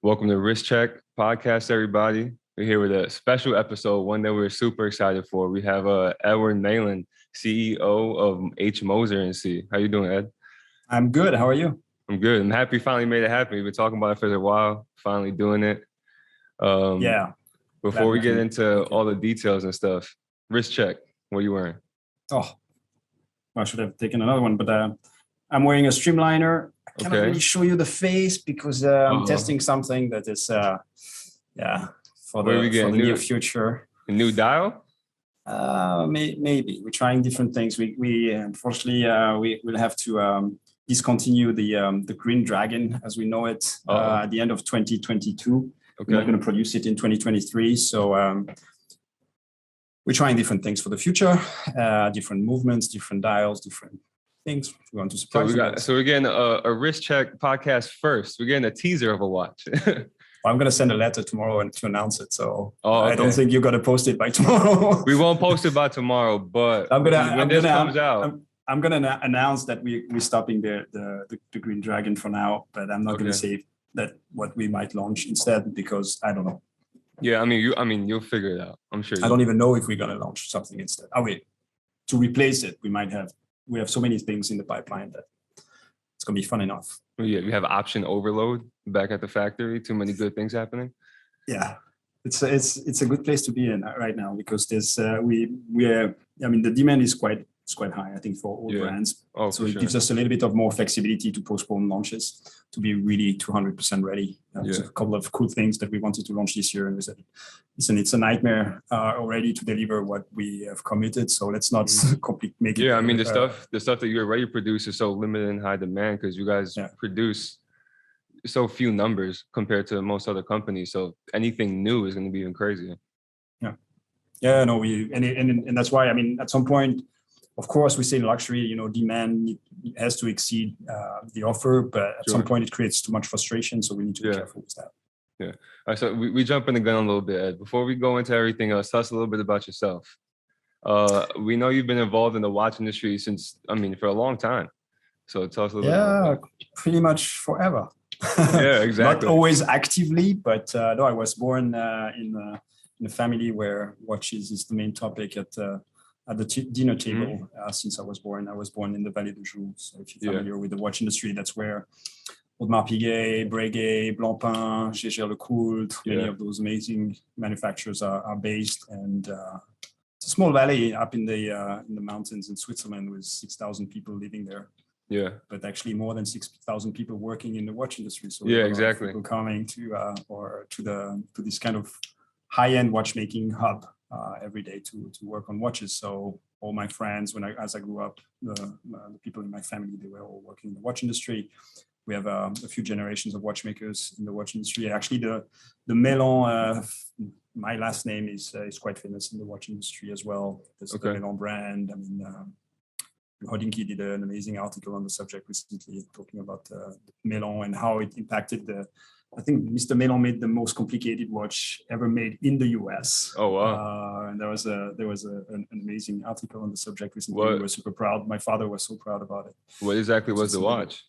Welcome to Wrist Check Podcast, everybody. We're here with a special episode, one that we're super excited for. We have Edouard Meylan, CEO of H, Moser Cie. How you doing, Ed? I'm good. How are you? I'm good. I'm happy you finally made it happen. We've been talking about it for a while, finally doing it. Yeah. Before we get into all the details and stuff, Wrist Check, what are you wearing? Oh, I should have taken another one, but I'm wearing a streamliner. I cannot really show you the face because I'm testing something that is, for the near future. A new dial? Maybe we're trying different things. We unfortunately we will have to discontinue the Green Dragon as we know it at the end of 2022. Okay. We're not going to produce it in 2023. So we're trying different things for the future, different movements, different dials, different things. We want to surprise you guys. So we're getting a Wrist Check podcast first. We're getting a teaser of a watch. I'm going to send a letter tomorrow to announce it. So okay. I don't think you're going to post it by tomorrow. We won't post it by tomorrow, but when this comes out. I'm going to announce that we're stopping the Green Dragon for now, but I'm not going to say that what we might launch instead because I don't know. Yeah, you'll figure it out. I'm sure. I don't even know if we're going to launch something instead. To replace it, we have so many things in the pipeline that it's going to be fun enough. Yeah, we have option overload back at the factory. Too many good things happening. Yeah, it's a good place to be in right now because there's the demand is quite high, I think, for all brands. So it gives us a little bit of more flexibility to postpone launches to be really 200% ready. There's a couple of cool things that we wanted to launch this year, and we said, listen, it's a nightmare already to deliver what we have committed. So let's not make it. Yeah, the stuff that you already produce is so limited in high demand because you guys produce so few numbers compared to most other companies. So anything new is going to be even crazier. Yeah, no, and that's why at some point. Of course, we say luxury, demand has to exceed the offer, but at some point it creates too much frustration. So we need to be careful with that. Yeah. All right, so we jump in the gun a little bit, Ed. Before we go into everything else, tell us a little bit about yourself. We know you've been involved in the watch industry for a long time. So tell us a little bit about that. Pretty much forever. Yeah, exactly. Not always actively, but I was born in a family where watches is the main topic at the dinner table since I was born. I was born in the Vallée de Joux. So if you're familiar with the watch industry, that's where Audemars Piguet, Breguet, Blancpain, Jaeger-LeCoultre, many of those amazing manufacturers are based. And it's a small valley up in the mountains in Switzerland with 6,000 people living there. Yeah. But actually more than 6,000 people working in the watch industry. So exactly. People coming to this kind of high-end watchmaking hub. Every day to work on watches. So all my friends, as I grew up, the people in my family, they were all working in the watch industry. We have a few generations of watchmakers in the watch industry. Actually, the Meylan, my last name is quite famous in the watch industry as well. There's the Meylan brand. Hodinky did an amazing article on the subject recently, talking about Meylan and how it impacted I think Mr. Meylan made the most complicated watch ever made in the US. Oh wow! And there was an amazing article on the subject recently. We were super proud. My father was so proud about it. What exactly was the watch?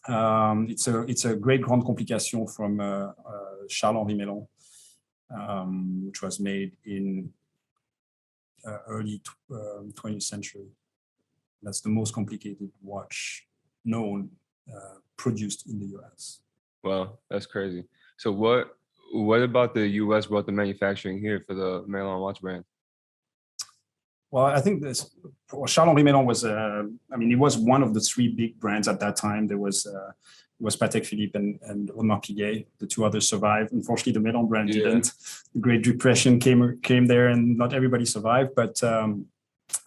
It's a great Grande Complication from Charles-Henri Meylan, which was made in early 20th century. That's the most complicated watch known produced in the US. Wow, that's crazy. So what about the US brought the manufacturing here for the Meylan watch brand? Well, I think Charles-Henri Meylan was, it was one of the three big brands at that time. There was Patek Philippe and Audemars Piguet. The two others survived. Unfortunately, the Meylan brand didn't. The Great Depression came there and not everybody survived, but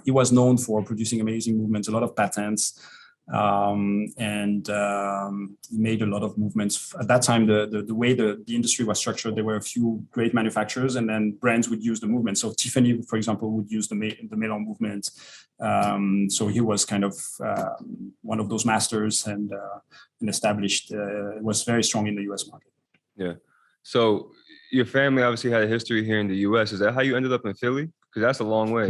he was known for producing amazing movements, a lot of patents. And he made a lot of movements. At that time, the way the industry was structured, there were a few great manufacturers, and then brands would use the movement. So Tiffany, for example, would use the Meylan movement. So he was kind of one of those masters and established. Was very strong in the U.S. market. Yeah. So your family obviously had a history here in the U.S. Is that how you ended up in Philly? Because that's a long way.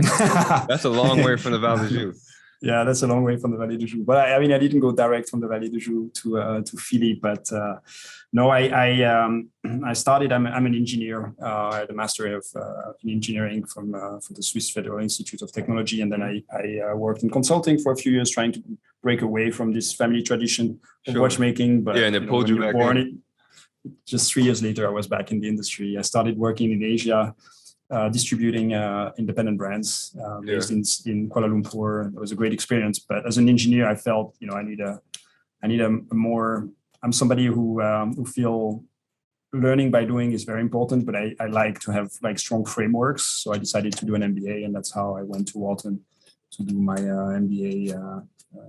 That's a long way from the Vallée de Joux. Yeah, that's a long way from the Vallée du Joux. But I mean, I didn't go direct from the Vallée du Joux to Philly. But no, I started. I'm an engineer. I had a master of in engineering from the Swiss Federal Institute of Technology, and then I worked in consulting for a few years, trying to break away from this family tradition of watchmaking. But yeah, and it pulled you back in. Just 3 years later, I was back in the industry. I started working in Asia. Distributing independent brands based in Kuala Lumpur. It was a great experience. But as an engineer, I felt I need a more. I'm somebody who feel learning by doing is very important. But I like to have strong frameworks. So I decided to do an MBA, and that's how I went to Walton to do my MBA.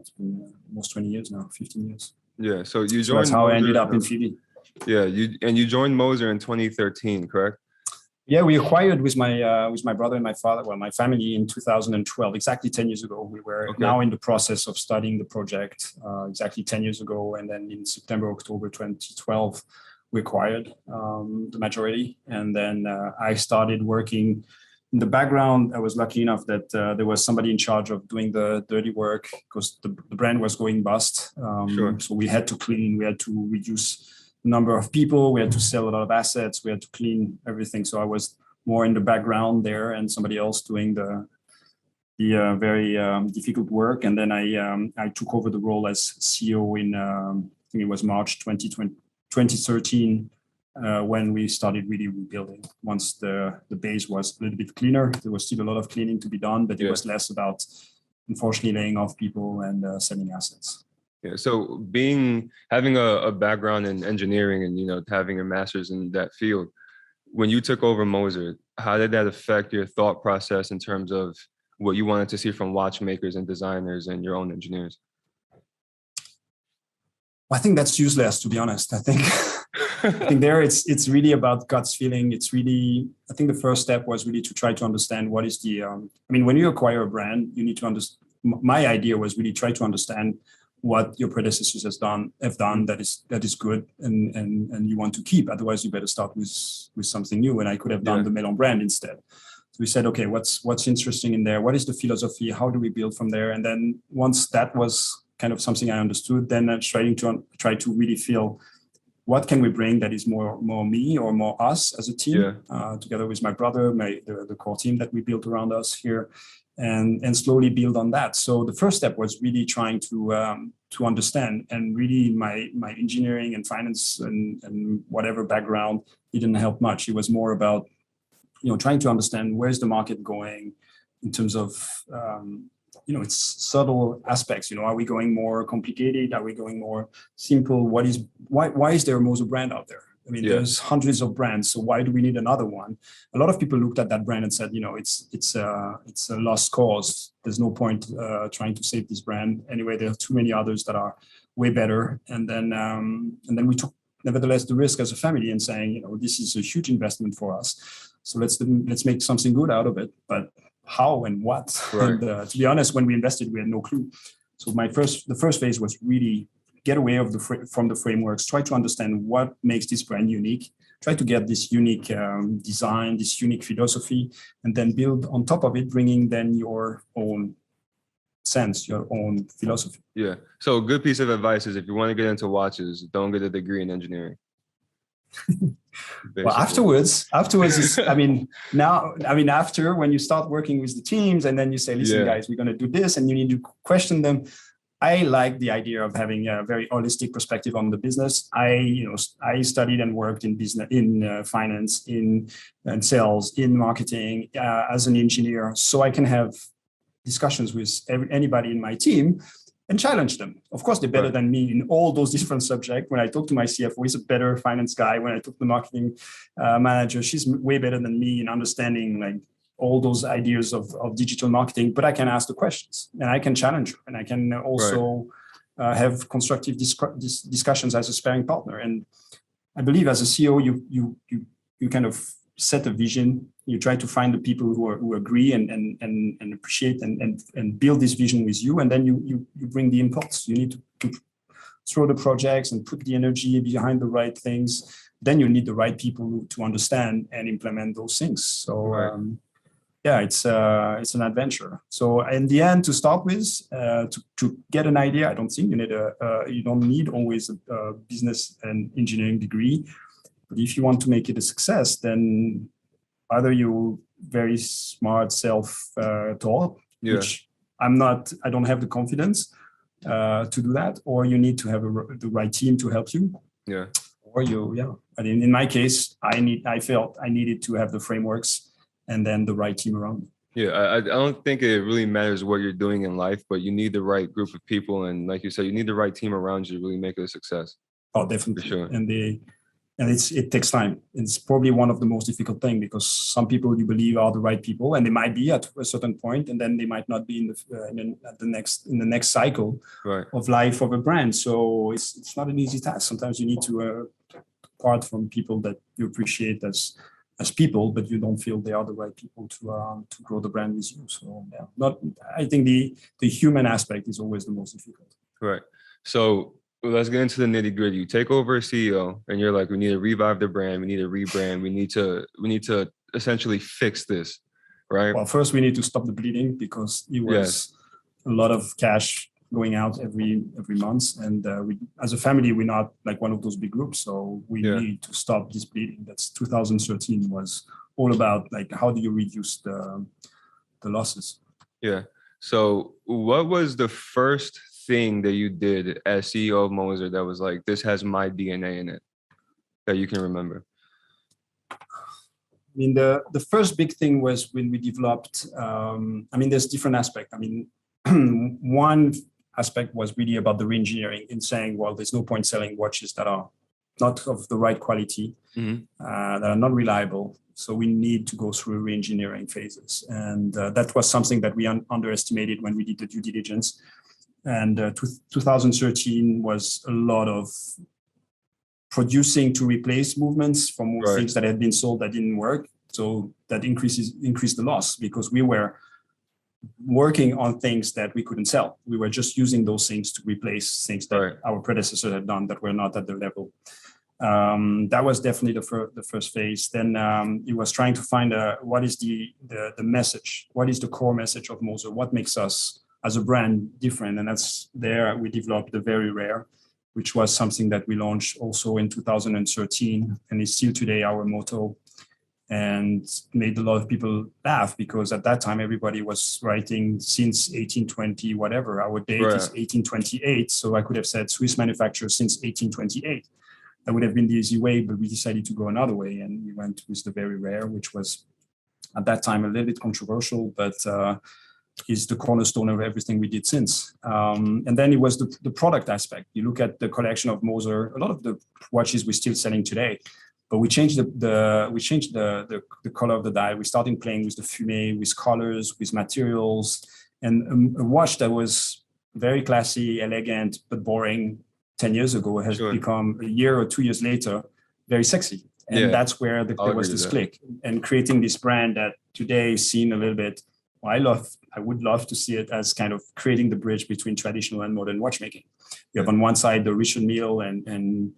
It's been almost 20 years now, 15 years. Yeah. So you joined. So that's how I ended up in Philly. Yeah. You joined Moser in 2013, correct? Yeah, we acquired with my brother and my father, my family in 2012, exactly 10 years ago. We were now in the process of studying the project exactly 10 years ago. And then in September, October 2012, we acquired the majority. And then I started working in the background. I was lucky enough that there was somebody in charge of doing the dirty work because the brand was going bust. So we had to clean, we had to reduce number of people, we had to sell a lot of assets, we had to clean everything. So I was more in the background there, and somebody else doing the very difficult work. And then I took over the role as CEO in I think it was March 2013 when we started really rebuilding. Once the base was a little bit cleaner, there was still a lot of cleaning to be done, but it was less about, unfortunately, laying off people and selling assets. Yeah. So having a background in engineering and, having a master's in that field, when you took over Moser, how did that affect your thought process in terms of what you wanted to see from watchmakers and designers and your own engineers? I think that's useless, to be honest. I think there it's really about guts feeling. I think the first step was really to try to understand what is when you acquire a brand, you need to understand. My idea was really try to understand what your predecessors have done that is good and you want to keep. Otherwise, you better start with something new. And I could have done the Meylan brand instead. So we said, okay, what's interesting in there? What is the philosophy? How do we build from there? And then once that was kind of something I understood, then I'm trying to really feel what can we bring that is more me or more us as a team, together with my brother, the core team that we built around us here. And slowly build on that. So the first step was really trying to understand, and really my engineering and finance and whatever background didn't help much. It was more about trying to understand where's the market going in terms of its subtle aspects. Are we going more complicated? Are we going more simple? Why is there a Moser brand out there? There's hundreds of brands, so why do we need another one? A lot of people looked at that brand and said, it's a lost cause. There's no point trying to save this brand. Anyway, there are too many others that are way better. And then we took, nevertheless, the risk as a family and saying, this is a huge investment for us. So let's make something good out of it. But how and what? Right. And to be honest, when we invested, we had no clue. So the first phase was really get away from the frameworks, try to understand what makes this brand unique, try to get this unique design, this unique philosophy, and then build on top of it, bringing then your own sense, your own philosophy. Yeah. So a good piece of advice is if you want to get into watches, don't get a degree in engineering. Well, afterwards is, after when you start working with the teams and then you say, listen, guys, we're going to do this, and you need to question them. I like the idea of having a very holistic perspective on the business. I studied and worked in business, in finance, in sales, in marketing as an engineer, so I can have discussions with anybody in my team and challenge them. Of course, they're better than me in all those different subjects. When I talk to my CFO, he's a better finance guy. When I talk to the marketing manager, she's way better than me in understanding all those ideas of digital marketing, but I can ask the questions and I can challenge her, and I can also have constructive discussions as a sparring partner. And I believe as a CEO, you kind of set a vision. You try to find the people who agree and appreciate and build this vision with you, and then you bring the impulse. You need to throw the projects and put the energy behind the right things. Then you need the right people to understand and implement those things. So. yeah, it's an adventure. So in the end, to start with, to get an idea, I don't think you don't need always a business and engineering degree. But if you want to make it a success, then either you're very smart self-taught, which I'm not. I don't have the confidence to do that, or you need to have the right team to help you. Yeah. Or I mean, in my case, I felt I needed to have the frameworks and then the right team around me. Yeah, I don't think it really matters what you're doing in life, but you need the right group of people, and like you said, you need the right team around you to really make it a success. Oh, definitely. For sure. And it takes time. It's probably one of the most difficult things, because some people you believe are the right people, and they might be at a certain point, and then they might not be in the next cycle of life of a brand. So it's not an easy task. Sometimes you need to part from people that you appreciate as people, but you don't feel they are the right people to grow the brand with you. So I think the human aspect is always the most difficult. Right. So let's get into the nitty gritty. You take over as CEO and you're like, we need to revive the brand. We need to rebrand. We need to essentially fix this, right? Well, first we need to stop the bleeding, because it was a lot of cash going out every month. And we, as a family, we're not like one of those big groups. So we need to stop this bleeding. That's 2013 was all about, like, how do you reduce the losses? Yeah. So what was the first thing that you did as CEO of Moser that was like, this has my DNA in it, that you can remember? I mean, the first big thing was when we developed, there's different aspects. I mean, one aspect was really about the re-engineering, in saying, well, there's no point selling watches that are not of the right quality, that are not reliable. So we need to go through re-engineering phases. And that was something that we underestimated when we did the due diligence. And 2013 was a lot of producing to replace movements from things that had been sold that didn't work. So that increased the loss, because we were working on things that we couldn't sell. We were just using those things to replace things that our predecessor had done that were not at the level. That was definitely the first phase. Then it was trying to find what is the message, what is the core message of Moser, what makes us as a brand different. And that's there we developed the Very Rare, which was something that we launched also in 2013, and is still today our motto, and made a lot of people laugh, because at that time everybody was writing since 1820 whatever. Our date is 1828, so I could have said Swiss manufacturer since 1828. That would have been the easy way, but we decided to go another way, and we went with the Very Rare, which was at that time a little bit controversial, but is the cornerstone of everything we did since. And then it was the product aspect. You look at the collection of Moser, a lot of the watches we're still selling today, but we changed the color of the dial. We started playing with the fumé, with colors, with materials, and a watch that was very classy, elegant, but boring 10 years ago has become, a year or 2 years later, very sexy. And that's where there was this click, and creating this brand that today is seen a little bit. I would love to see it as kind of creating the bridge between traditional and modern watchmaking. You have on one side the Richard Mille and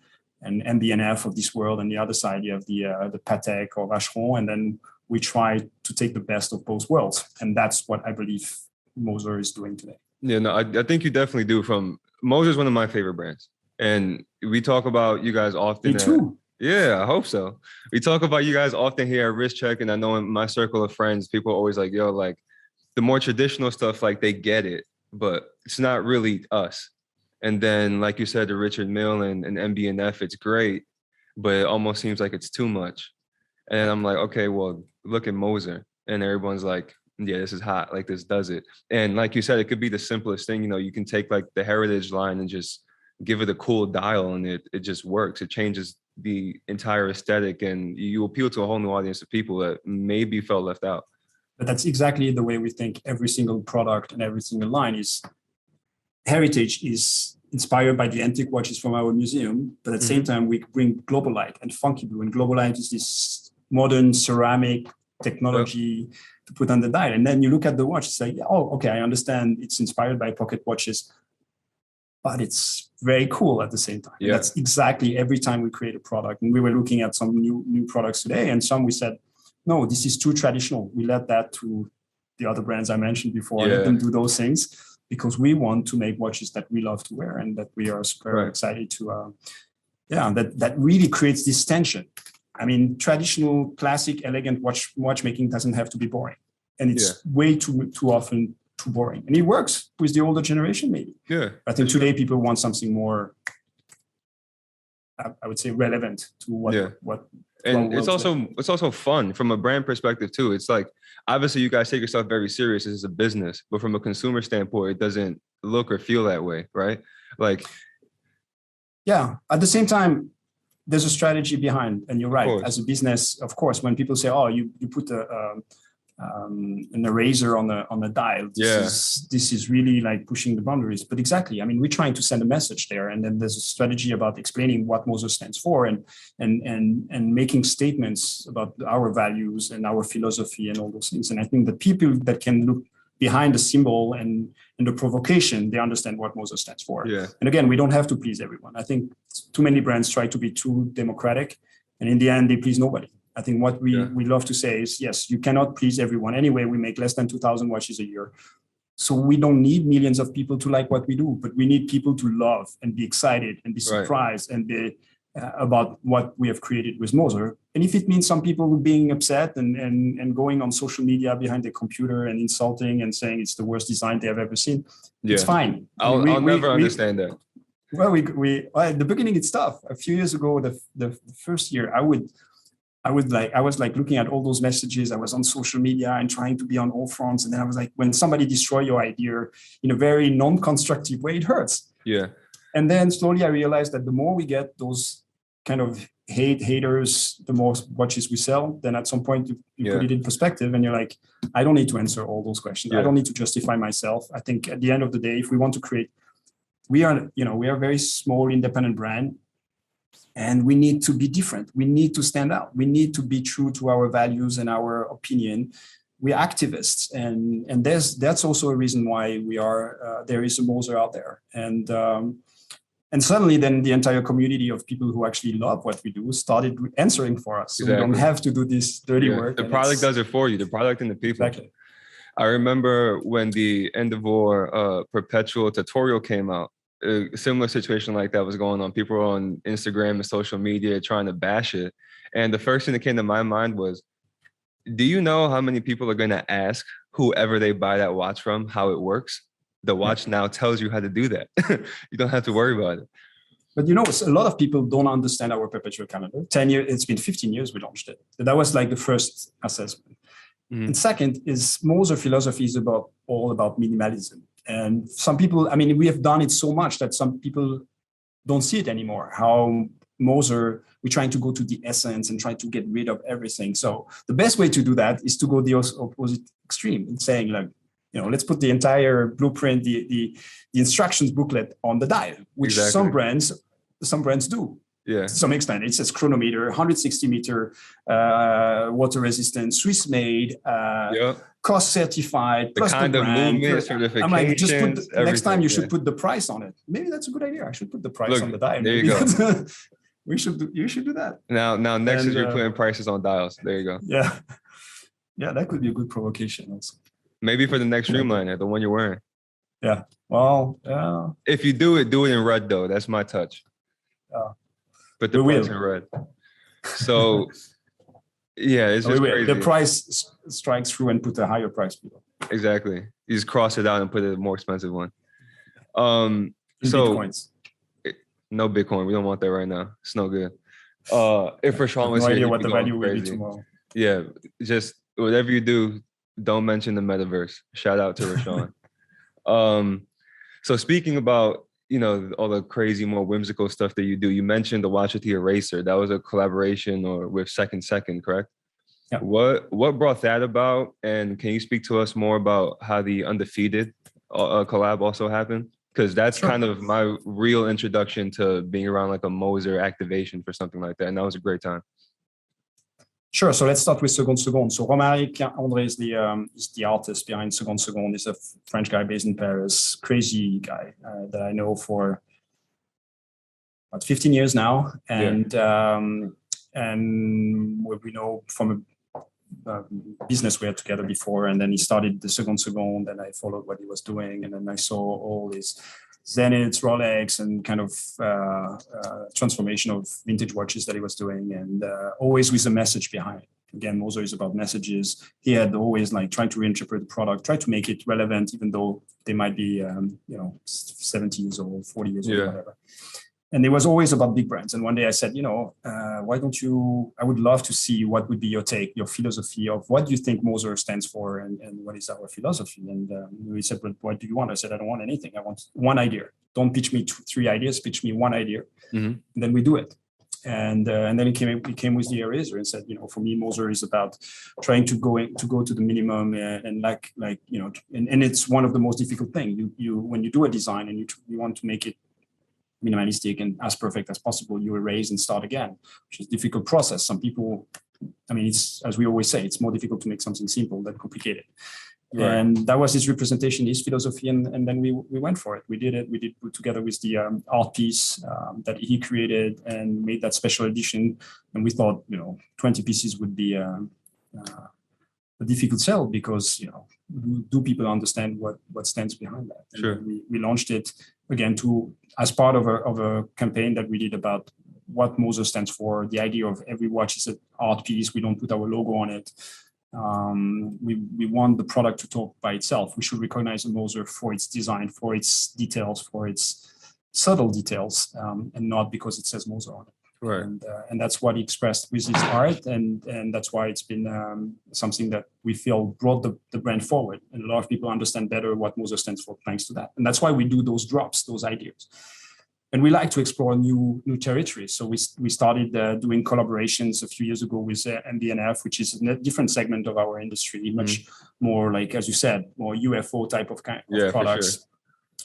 MB&F of this world, and the other side you have the Patek or Vacheron, and then we try to take the best of both worlds, and that's what I believe Moser is doing today. Yeah, no, I think you definitely do. Moser is one of my favorite brands, and we talk about you guys often. Me too. Yeah, I hope so. We talk about you guys often here at Wrist Check, and I know in my circle of friends, people are always like, yo, like, the more traditional stuff, like, they get it, but it's not really us. And then, like you said, the Richard Mille and MB&F, it's great, but it almost seems like it's too much. And I'm like, okay, well, look at Moser. And everyone's like, yeah, this is hot. Like, this does it. And like you said, it could be the simplest thing. You know, you can take like the heritage line and just give it a cool dial, and it just works. It changes the entire aesthetic, and you appeal to a whole new audience of people that maybe felt left out. But that's exactly the way we think every single product and every single line is. Heritage is inspired by the antique watches from our museum, but at the same time, we bring Global Light and Funky Blue. And Global Light is this modern ceramic technology to put on the dial. And then you look at the watch, it's like, oh, okay, I understand it's inspired by pocket watches, but it's very cool at the same time. That's exactly every time we create a product. And we were looking at some new products today, and some we said, no, this is too traditional. We let that to the other brands I mentioned before, let them do those things, because we want to make watches that we love to wear and that we are super excited to, that really creates this tension. I mean, traditional, classic, elegant watchmaking doesn't have to be boring. And it's way too often too boring. And it works with the older generation, maybe. Yeah. I think today people want something more, I would say, relevant to what and it's also fun from a brand perspective too. It's like, obviously you guys take yourself very serious as a business, but from a consumer standpoint, it doesn't look or feel that way, right? Like, yeah. At the same time, there's a strategy behind, and you're right. As a business, of course, when people say, "Oh, you put an eraser on the dial," this is really like pushing the boundaries. But exactly, I mean, we're trying to send a message there, and then there's a strategy about explaining what Moser stands for, and making statements about our values and our philosophy and all those things. And I think the people that can look behind the symbol and the provocation, they understand what Moser stands for. Yeah. And again, we don't have to please everyone. I think too many brands try to be too democratic, and in the end, they please nobody. I think what we love to say is, yes, you cannot please everyone. Anyway, we make less than 2,000 watches a year. So we don't need millions of people to like what we do, but we need people to love and be excited and be surprised and be about what we have created with Moser. And if it means some people being upset and going on social media behind their computer and insulting and saying it's the worst design they have ever seen, it's fine. I'll never understand that. Well, we at the beginning, it's tough. A few years ago, the first year, I was like looking at all those messages. I was on social media and trying to be on all fronts. And then I was like, when somebody destroys your idea in a very non-constructive way, it hurts. Yeah. And then slowly I realized that the more we get those kind of haters, the more watches we sell. Then at some point you put it in perspective and you're like, I don't need to answer all those questions. I don't need to justify myself. I think at the end of the day, if we want to create, we are a very small independent brand. And we need to be different. We need to stand out. We need to be true to our values and our opinion. We're activists, and that's also a reason why we are. There is a Moser out there, and suddenly, then the entire community of people who actually love what we do started answering for us. So we don't have to do this dirty work. The product does it for you. The product and the people. Exactly. I remember when the Edouard perpetual tutorial came out. A similar situation like that was going on. People were on Instagram and social media trying to bash it. And the first thing that came to my mind was, do you know how many people are going to ask whoever they buy that watch from how it works? The watch now tells you how to do that. You don't have to worry about it. But a lot of people don't understand our perpetual calendar. 10 years, it's been 15 years we launched it. That was like the first assessment. Mm-hmm. And second is Moser philosophy is all about minimalism. And some people, I mean, we have done it so much that some people don't see it anymore. How Moser, we're trying to go to the essence and try to get rid of everything. So the best way to do that is to go the opposite extreme and saying, like, let's put the entire blueprint, the instructions booklet on the dial, which some brands do. Yeah. To some extent, it says chronometer, 160 meter, water resistant, Swiss made, cost certified, the plus kind the brand, of movement certification. I'm like, just put next time you should put the price on it. Maybe that's a good idea. I should put the price on the dial. There you go. You should do that. Now next is you're putting prices on dials. There you go. Yeah, that could be a good provocation also. Maybe for the next Streamliner, the one you're wearing. Yeah. Well, if you do it in red though. That's my touch. Put the price in red. So, it's just crazy. The price strikes through and put a higher price below. Exactly. You just cross it out and put a more expensive one. Bitcoins. No Bitcoin. We don't want that right now. It's no good. If Rashawn was here, no idea what the value will be tomorrow. Yeah, just whatever you do, don't mention the metaverse. Shout out to Rashawn. So speaking about all the crazy, more whimsical stuff that you do. You mentioned the Watch with the Eraser. That was a collaboration with Second, correct? Yeah. What brought that about? And can you speak to us more about how the Undefeated collab also happened? Because that's kind of my real introduction to being around like a Moser activation for something like that. And that was a great time. Sure. So let's start with Second. So Romaric André is the artist behind Second. He's a French guy based in Paris, crazy guy that I know for about 15 years now, and we know from business we had together before, and then he started the second, and I followed what he was doing, and then I saw all his Zeniths, Rolex, and kind of transformation of vintage watches that he was doing, and always with a message behind. Again, Moser is about messages. He had always like trying to reinterpret the product, try to make it relevant, even though they might be, 70 years old, 40 years old, whatever. And it was always about big brands. And one day I said, why don't you, I would love to see what would be your take, your philosophy of what you think Moser stands for and what is our philosophy. And he said, but what do you want? I said, I don't want anything. I want one idea. Don't pitch me three ideas, pitch me one idea. Mm-hmm. And then we do it. And then he came with the eraser and said, for me, Moser is about trying to go to the minimum and and it's one of the most difficult things. You when you do a design and you want to make it minimalistic and as perfect as possible, you erase and start again, which is a difficult process. Some people, it's, as we always say, it's more difficult to make something simple than complicated. Right. And that was his representation, his philosophy, and then we went for it. We did it. We did put together with the art piece that he created and made that special edition. And we thought, 20 pieces would be a difficult sell because, do people understand what stands behind that? And sure. We launched it again as part of a campaign that we did about what Moser stands for. The idea of every watch is an art piece. We don't put our logo on it. We want the product to talk by itself. We should recognize a Moser for its design, for its details, for its subtle details, and not because it says Moser on it. Right. And that's what he expressed with his art, and that's why it's been something that we feel brought the brand forward. And a lot of people understand better what Moser stands for thanks to that. And that's why we do those drops, those ideas. And we like to explore new territories. So we started doing collaborations a few years ago with MBNF, which is a different segment of our industry, much more like, as you said, more UFO type of products. Sure.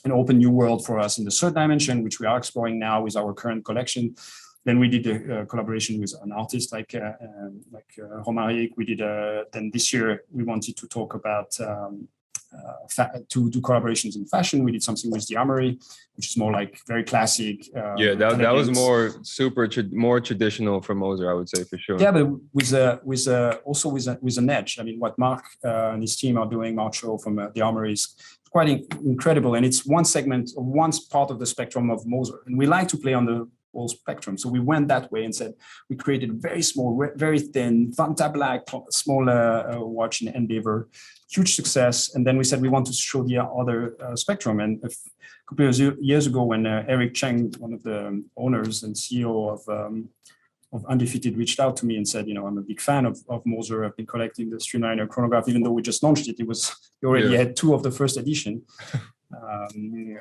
An open new world for us in the third dimension, which we are exploring now with our current collection. Then we did a collaboration with an artist like Romaric. We did then this year we wanted to talk about to do collaborations in fashion. We did something with the Armory, which is more like very classic. That was more traditional for Moser, I would say, for sure. Yeah, but with an edge. What Mark and his team are doing, Mark Shaw from the Armory, is quite incredible, and it's one segment or one part of the spectrum of Moser, and we like to play on the whole spectrum. So we went that way and said we created very small, very thin Vanta Black, smaller watch in Endeavor, huge success. And then we said we want to show the other spectrum. And a couple of years ago, when Eric Cheng, one of the owners and CEO of Undefeated, reached out to me and said, I'm a big fan of Moser. I've been collecting the Streamliner chronograph, even though we just launched it. He already had 2 of the first edition. And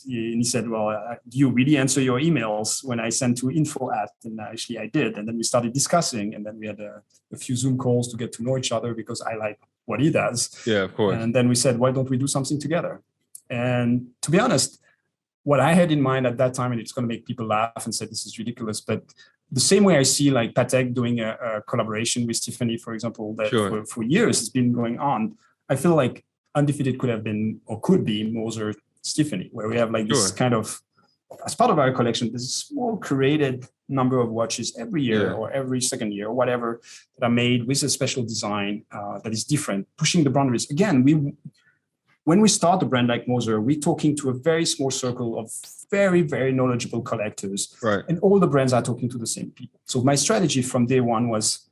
he said, well, do you really answer your emails when I send to info@? And actually I did. And then we started discussing, and then we had a few Zoom calls to get to know each other because I like what he does. Yeah, of course. And then we said, why don't we do something together? And to be honest, what I had in mind at that time, and it's going to make people laugh and say this is ridiculous, but the same way I see like Patek doing a collaboration with Tiffany, for example, that for years has been going on, I feel like Undefeated could have been or could be Moser Tiffany, where we have like this kind of, as part of our collection, this small curated number of watches every year or every second year or whatever that are made with a special design that is different, pushing the boundaries. Again, when we start a brand like Moser, we're talking to a very small circle of very, very knowledgeable collectors. Right. And all the brands are talking to the same people. So my strategy from day one was,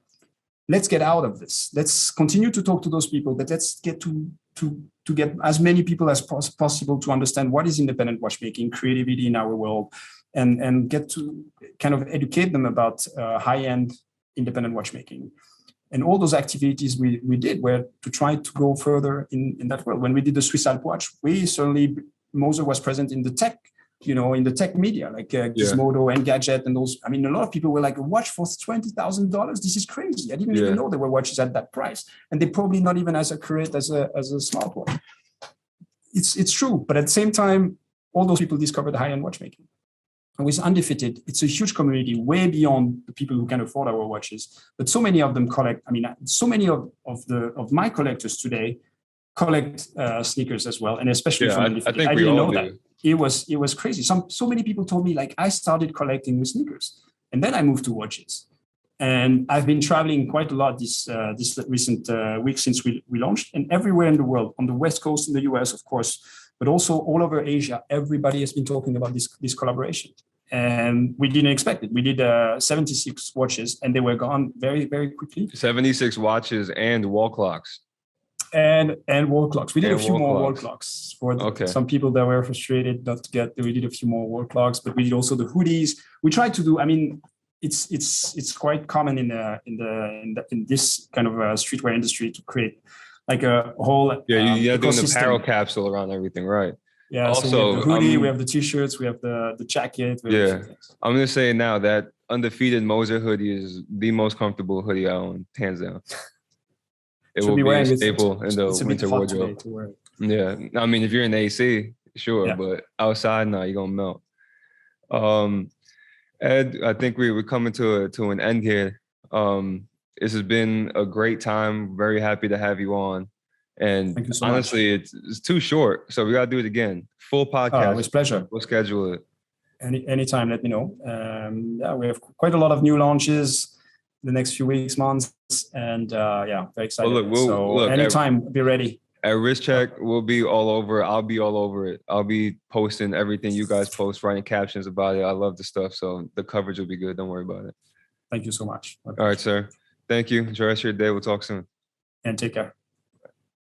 let's get out of this. Let's continue to talk to those people, but let's get to get as many people as possible to understand what is independent watchmaking, creativity in our world, and get to kind of educate them about high-end independent watchmaking. And all those activities we did were to try to go further in that world. When we did the Swiss Alp watch, Moser was present in the tech, in the tech media, like Gizmodo and Gadget and those. A lot of people were like, a watch for $20,000? This is crazy. I didn't even know there were watches at that price. And they're probably not even as accurate as a smartwatch. It's true. But at the same time, all those people discovered high-end watchmaking. And with Undefeated, it's a huge community way beyond the people who can afford our watches. But so many of them collect. So many of my collectors today collect sneakers as well, and especially from Undefeated. I didn't know that. It was crazy. So many people told me, like, I started collecting with sneakers, and then I moved to watches. And I've been traveling quite a lot this recent week since we launched, and everywhere in the world, on the West Coast in the US, of course, but also all over Asia, everybody has been talking about this collaboration. And we didn't expect it. We did 76 watches, and they were gone very, very quickly. 76 watches and wall clocks. And wall clocks. We did And a few wall more wall clocks. clocks for some people that were frustrated not to get. We did a few more wall clocks, but we did also the hoodies. We tried to do. I mean, it's quite common in this kind of streetwear industry to create like a whole you have doing ecosystem. the apparel capsule around everything, right? Yeah. Also, so we have the hoodie, we have the t-shirts, we have the jacket. I'm gonna say now that undefeated Moser hoodie is the most comfortable hoodie I own, hands down. It will be a staple in the winter wardrobe. Yeah, I mean, if you're in the AC, sure, but outside, no, you're gonna melt. Ed, I think we're coming to an end here. This has been a great time. Very happy to have you on. And thank you so honestly, much. It's too short, so we gotta do it again. Full podcast. With pleasure. We'll schedule it. Anytime, let me know. We have quite a lot of new launches the next few weeks, months, and very excited. Well, look, anytime, be ready. At Wrist Check, we'll be all over it. I'll be all over it. I'll be posting everything you guys post, writing captions about it. I love the stuff, so the coverage will be good. Don't worry about it. Thank you so much. All right, sir. Thank you. Enjoy the rest of your day. We'll talk soon. And take care.